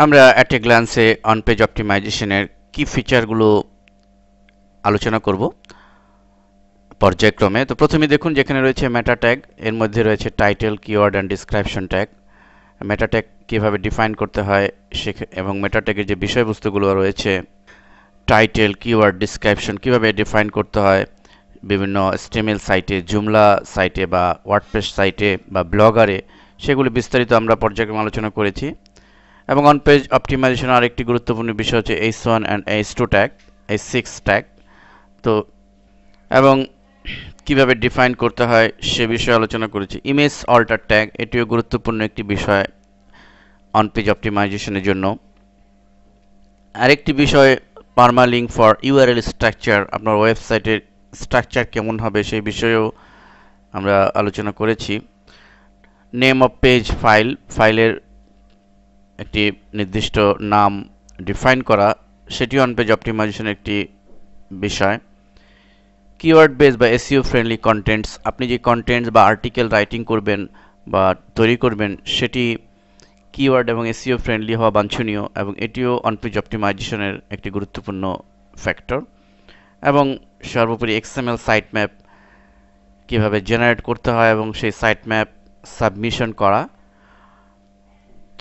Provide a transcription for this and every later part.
আমরা at a গ্ল্যান্সে on page অপটিমাইজেশনের কি ফিচারগুলো আলোচনা করব পর্যায়ক্রমে। তো প্রথমে দেখুন যেখানে রয়েছে মেটা ট্যাগ, এর মধ্যে রয়েছে title, keyword and description tag. Meta tag কীভাবে ডিফাইন করতে হয় এবং মেটা ট্যাগের যে বিষয়বস্তুগুলো রয়েছে টাইটেল, কিওয়ার্ড, ডিসক্রিপশন কীভাবে ডিফাইন করতে হয় বিভিন্ন স্টেমেল সাইটে, জুমলা সাইটে বা ওয়ার্ডপ্রেস সাইটে বা ব্লগারে, সেগুলি বিস্তারিত আমরা পর্যায়ক্রমে আলোচনা করেছি। এবং অন পেজ অপটিমাইজেশন আরেকটি গুরুত্বপূর্ণ বিষয় হচ্ছে H1 and H2 tag, H6 tag. তো এবং কিভাবে ডিফাইন করতে হয় সে বিষয়ে আলোচনা করেছি। ইমেজ অল্টার ট্যাগ এটিও গুরুত্বপূর্ণ একটি বিষয় অন পেজ অপটিমাইজেশনের জন্য। আরেকটি বিষয় পারমালিঙ্ক ফর ইউআরএল স্ট্রাকচার, আপনার ওয়েবসাইটের স্ট্রাকচার কেমন হবে সেই বিষয়েও আমরা আলোচনা করেছি। নেম অফ পেজ ফাইলের একটি নির্দিষ্ট নাম ডিফাইন করা, সেটি অন পেজ অপটিমাইজেশনের একটি বিষয়। কিওয়ার্ড বেস বা এসইও ফ্রেন্ডলি কন্টেন্টস, আপনি যে কন্টেন্টস বা আর্টিকেল রাইটিং করবেন বা তৈরি করবেন সেটি কিওয়ার্ড এবং এসইও ফ্রেন্ডলি হওয়া বাঞ্ছনীয়, এবং এটিও অন পেজ অপটিমাইজেশনের একটি গুরুত্বপূর্ণ ফ্যাক্টর। এবং সর্বোপরি এক্সএমএল সাইট ম্যাপ কীভাবে জেনারেট করতে হয় এবং সেই সাইট ম্যাপ সাবমিশন করা,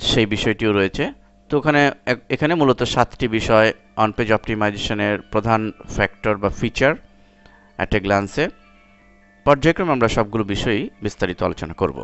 সেই বিষয়টিও রয়েছে। তো এখানে মূলত 7টি বিষয় অন পেজ অপটিমাইজেশনের প্রধান ফ্যাক্টর বা ফিচার অ্যাট এ গ্ল্যান্সে। পর্যায়ক্রমে আমরা সবগুলো বিষয়ই বিস্তারিত আলোচনা করব।